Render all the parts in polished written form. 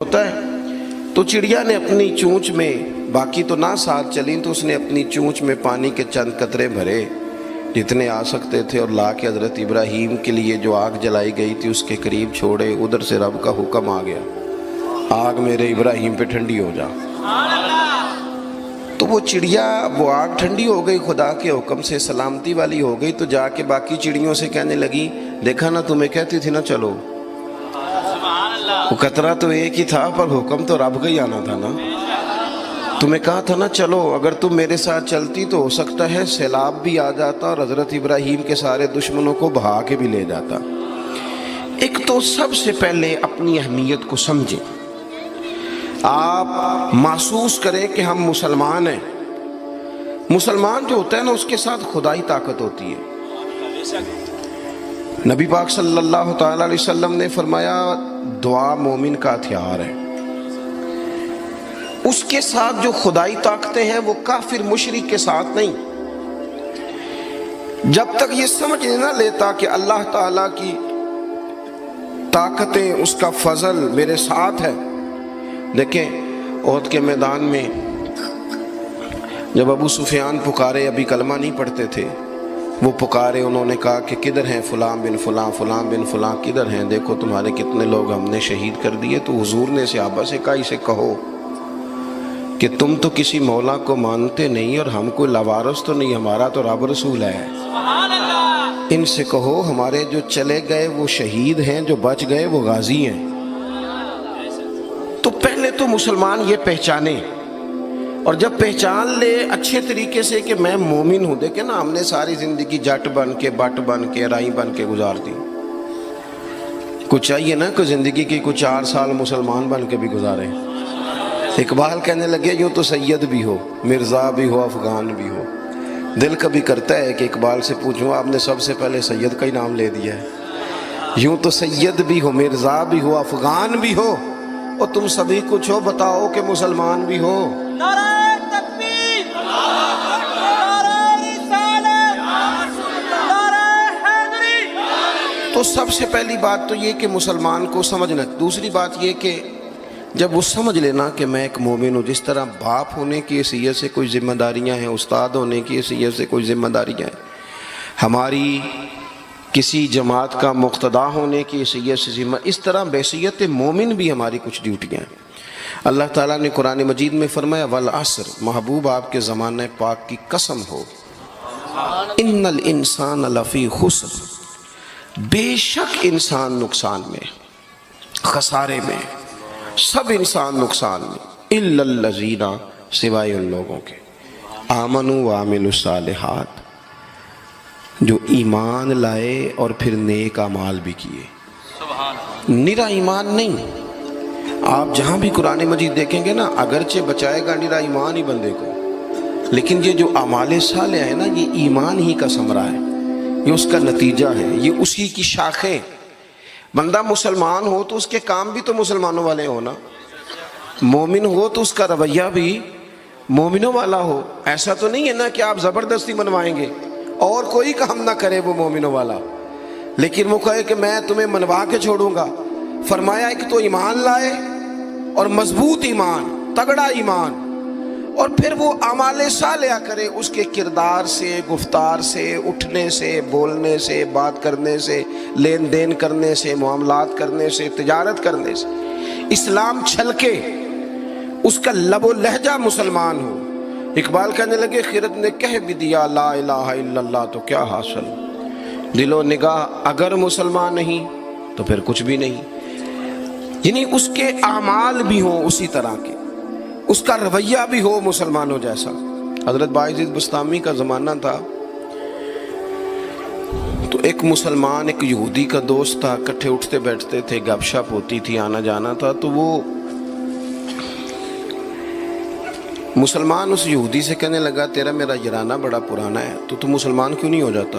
ہوتا ہے تو چڑیا نے اپنی چونچ میں، باقی تو نہ ساتھ چلیں، تو اس نے اپنی چونچ میں پانی کے چند قطرے بھرے جتنے آ سکتے تھے، اور لا کے حضرت ابراہیم کے لیے جو آگ جلائی گئی تھی اس کے قریب چھوڑے۔ ادھر سے رب کا حکم آ گیا، آگ میرے ابراہیم پہ ٹھنڈی ہو جا۔ تو وہ چڑیا، وہ آگ ٹھنڈی ہو گئی، خدا کے حکم سے سلامتی والی ہو گئی، تو جا کے باقی چڑیوں سے کہنے لگی، دیکھا نا تمہیں کہتی تھی نا چلو، وہ قطرہ تو ایک ہی تھا پر حکم تو رب کا ہی آنا تھا نا، تمہیں کہا تھا نا چلو، اگر تم میرے ساتھ چلتی تو ہو سکتا ہے سیلاب بھی آ جاتا اور حضرت ابراہیم کے سارے دشمنوں کو بہا کے بھی لے جاتا۔ ایک تو سب سے پہلے اپنی اہمیت کو سمجھیں، آپ محسوس کریں کہ ہم مسلمان ہیں۔ مسلمان جو ہوتا ہے نا اس کے ساتھ خدائی طاقت ہوتی ہے۔ نبی پاک صلی اللہ تعالی علیہ وسلم نے فرمایا دعا مومن کا ہتھیار ہے، اس کے ساتھ جو خدائی طاقتیں ہیں وہ کافر مشرک کے ساتھ نہیں۔ جب تک یہ سمجھ نہ لیتا کہ اللہ تعالیٰ کی طاقتیں، اس کا فضل میرے ساتھ ہے۔ دیکھیں احد کے میدان میں جب ابو سفیان پکارے، ابھی کلمہ نہیں پڑھتے تھے، وہ پکارے، انہوں نے کہا کہ کدھر ہیں فلاں بن فلاں، فلاں بن فلاں کدھر ہیں، دیکھو تمہارے کتنے لوگ ہم نے شہید کر دیے۔ تو حضور نے صحابہ سے کہا اسے کہو کہ تم تو کسی مولا کو مانتے نہیں اور ہم کوئی لوارث تو نہیں، ہمارا تو رب رسول ہے، ان سے کہو ہمارے جو چلے گئے وہ شہید ہیں، جو بچ گئے وہ غازی ہیں۔ تو پہلے تو مسلمان یہ پہچانے، اور جب پہچان لے اچھے طریقے سے کہ میں مومن ہوں۔ دیکھیں نا ہم نے ساری زندگی جٹ بن کے، بٹ بن کے، رائی بن کے گزار دی، کچھ چاہیے نا کہ زندگی کی کچھ 4 سال مسلمان بن کے بھی گزارے۔ اقبال کہنے لگے یوں تو سید بھی ہو، مرزا بھی ہو، افغان بھی ہو۔ دل کبھی کرتا ہے کہ اقبال سے پوچھوں آپ نے سب سے پہلے سید کا ہی نام لے دیا ہے۔ یوں تو سید بھی ہو، مرزا بھی ہو، افغان بھی ہو، اور تم سبھی کچھ ہو، بتاؤ کہ مسلمان بھی ہو۔ نعرہ تکبیر، نعرہ رسالت، نعرہ حیدری۔ تو سب سے پہلی بات تو یہ کہ مسلمان کو سمجھنا۔ دوسری بات یہ کہ جب وہ سمجھ لینا کہ میں ایک مومن ہوں، جس طرح باپ ہونے کی حیثیت سے کوئی ذمہ داریاں ہیں، استاد ہونے کی حیثیت سے کوئی ذمہ داریاں ہیں، ہماری کسی جماعت کا مقتدا ہونے کی حیثیت سے ذمہ، اس طرح بحیثیت مومن بھی ہماری کچھ ڈیوٹیاں ہیں۔ اللہ تعالیٰ نے قرآن مجید میں فرمایا والعصر، محبوب آپ کے زمانہ پاک کی قسم ہو، ان الانسان لفی خسر، بے شک انسان نقصان میں، خسارے میں، سب انسان نقصان میں، الا الذین، سوائے ان لوگوں کے، آمنوا وعملوا الصالحات، جو ایمان لائے اور پھر نیک اعمال بھی کیے۔ نرا ایمان نہیں، آپ جہاں بھی قرآن مجید دیکھیں گے نا، اگرچہ بچائے گا نرا ایمان ہی بندے کو، لیکن یہ جو اعمال صالح ہے نا، یہ ایمان ہی کا ثمرہ ہے، یہ اس کا نتیجہ ہے، یہ اسی کی شاخیں۔ بندہ مسلمان ہو تو اس کے کام بھی تو مسلمانوں والے ہو نا، مومن ہو تو اس کا رویہ بھی مومنوں والا ہو۔ ایسا تو نہیں ہے نا کہ آپ زبردستی منوائیں گے اور کوئی کام نہ کرے وہ مومنوں والا، لیکن وہ کہے کہ میں تمہیں منوا کے چھوڑوں گا۔ فرمایا ایک تو ایمان لائے، اور مضبوط ایمان، تگڑا ایمان، اور پھر وہ اعمال صالحہ کرے، اس کے کردار سے، گفتار سے، اٹھنے سے، بولنے سے، بات کرنے سے، لین دین کرنے سے، معاملات کرنے سے، تجارت کرنے سے اسلام چھلکے، اس کا لب و لہجہ مسلمان ہو۔ اقبال کہنے لگے خرد نے کہہ بھی دیا لا الہ الا اللہ تو کیا حاصل، دل و نگاہ اگر مسلمان نہیں تو پھر کچھ بھی نہیں۔ یعنی اس کے اعمال بھی ہوں اسی طرح کے، اس کا رویہ بھی ہو مسلمانوں جیسا۔ حضرت باعزید بستامی کا زمانہ تھا، تو ایک مسلمان ایک یہودی کا دوست تھا، کٹھے اٹھتے بیٹھتے تھے، گپ شپ ہوتی تھی، آنا جانا تھا۔ تو وہ مسلمان اس یہودی سے کہنے لگا تیرا میرا یارانہ بڑا پرانا ہے، تو مسلمان کیوں نہیں ہو جاتا؟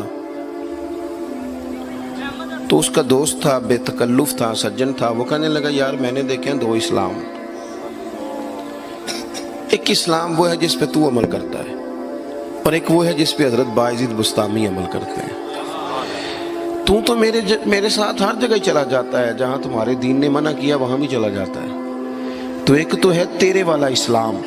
تو اس کا دوست تھا، بے تکلف تھا، سجن تھا، وہ کہنے لگا یار میں نے دیکھے 2 اسلام، ایک اسلام وہ ہے جس پہ تو عمل کرتا ہے، اور ایک وہ ہے جس پہ حضرت باعزید بستامی عمل کرتے ہیں۔ تو میرے ساتھ ہر جگہ چلا جاتا ہے، جہاں تمہارے دین نے منع کیا وہاں بھی چلا جاتا ہے، تو ایک تو ہے تیرے والا اسلام،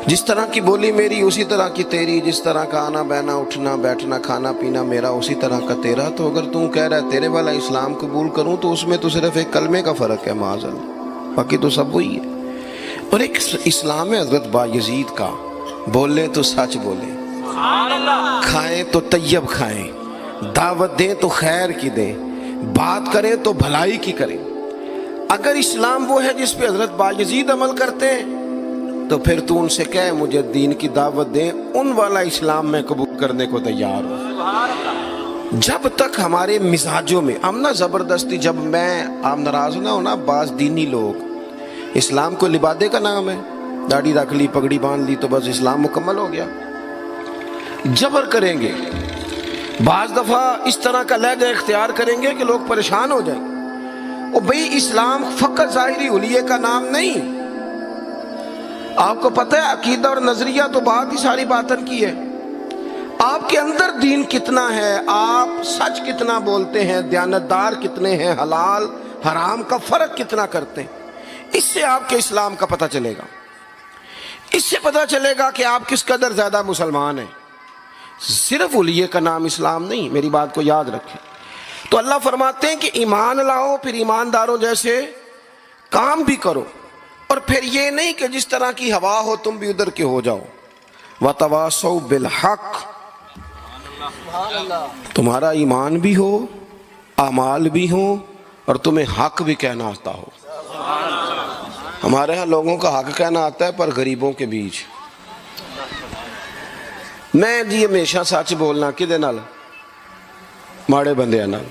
جس طرح کی بولی میری اسی طرح کی تیری، جس طرح کا آنا بہنا اٹھنا بیٹھنا کھانا پینا میرا اسی طرح کا تیرا۔ تو اگر تم کہہ رہا ہے تیرے والا اسلام قبول کروں تو اس میں تو صرف ایک کلمے کا فرق ہے معاذ اللہ، باقی تو سب وہی ہے۔ اور ایک اسلام ہے حضرت بایزید کا، بولے تو سچ بولے، کھائیں تو طیب کھائیں، دعوت دیں تو خیر کی دیں، بات کریں تو بھلائی کی کریں۔ اگر اسلام وہ ہے جس پہ حضرت بایزید عمل کرتے ہیں تو پھر تو ان سے کہے مجھے دین کی دعوت دیں، ان والا اسلام میں قبول کرنے کو تیار ہوں۔ جب تک ہمارے مزاجوں میں ہم نہ زبردستی، جب میں آپ ناراض نہ ہونا، بعض دینی لوگ اسلام کو لبادے کا نام ہے، داڑھی رکھ لی پگڑی باندھ لی تو بس اسلام مکمل ہو گیا، جبر کریں گے، بعض دفعہ اس طرح کا لہجہ اختیار کریں گے کہ لوگ پریشان ہو جائیں۔ اور بھئی اسلام فقط ظاہری حلیے کا نام نہیں، آپ کو پتہ ہے عقیدہ اور نظریہ تو بات ہی ساری باطن کی ہے، آپ کے اندر دین کتنا ہے، آپ سچ کتنا بولتے ہیں، دیانتدار کتنے ہیں، حلال حرام کا فرق کتنا کرتے ہیں، اس سے آپ کے اسلام کا پتہ چلے گا۔ اس سے پتہ چلے گا کہ آپ کس قدر زیادہ مسلمان ہیں۔ صرف حلیے کا نام اسلام نہیں، میری بات کو یاد رکھیں۔ تو اللہ فرماتے ہیں کہ ایمان لاؤ، پھر ایمانداروں جیسے کام بھی کرو، اور پھر یہ نہیں کہ جس طرح کی ہوا ہو تم بھی ادھر کے ہو جاؤ۔ وَتَوَاصَوْا بِالْحَقِّ، تمہارا ایمان بھی ہو، اعمال بھی ہوں، اور تمہیں حق بھی کہنا آتا ہو۔ ہمارے ہاں لوگوں کا حق کہنا آتا ہے پر غریبوں کے بیچ میں جی ہمیشہ سچ بولنا کدے نال، ماڑے بندے نال،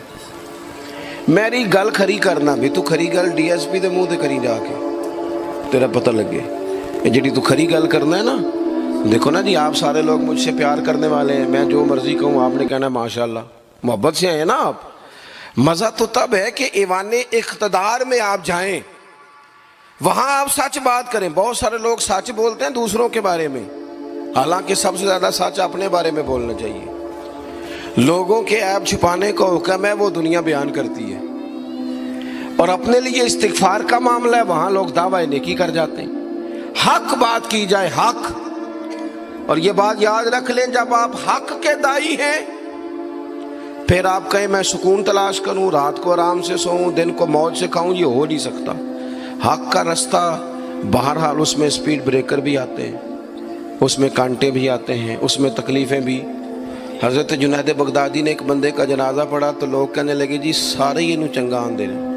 میری گل کھری کرنا بھی، تو کھری گل ڈی ایس پی دے منہ تے کری جا کے، تیرا پتہ لگے یہ جڑی تو کھری گل کرنا ہے نا۔ دیکھو نا جی، آپ سارے لوگ مجھ سے پیار کرنے والے ہیں، میں جو مرضی کہوں آپ نے کہنا ہے ماشاءاللہ، محبت سے ہیں نا آپ۔ مزہ تو تب ہے کہ ایوان اقتدار میں آپ جائیں، وہاں آپ سچ بات کریں۔ بہت سارے لوگ سچ بولتے ہیں دوسروں کے بارے میں، حالانکہ سب سے زیادہ سچ اپنے بارے میں بولنا چاہیے۔ لوگوں کے عیب چھپانے کا حکم ہے، وہ دنیا بیان کرتی ہے، اور اپنے لیے استغفار کا معاملہ ہے، وہاں لوگ دعویٰ نیکی کر جاتے ہیں۔ حق بات کی جائے، حق، اور یہ بات یاد رکھ لیں، جب آپ حق کے دائی ہیں پھر آپ کہیں میں سکون تلاش کروں، رات کو آرام سے سوؤں، دن کو موج سے کھاؤں، یہ ہو نہیں سکتا۔ حق کا رستہ بہرحال اس میں سپیڈ بریکر بھی آتے ہیں، اس میں کانٹے بھی آتے ہیں، اس میں تکلیفیں بھی۔ حضرت جنید بغدادی نے ایک بندے کا جنازہ پڑھا تو لوگ کہنے لگے جی سارے یہ نو چنگا آن دے رہے ہیں،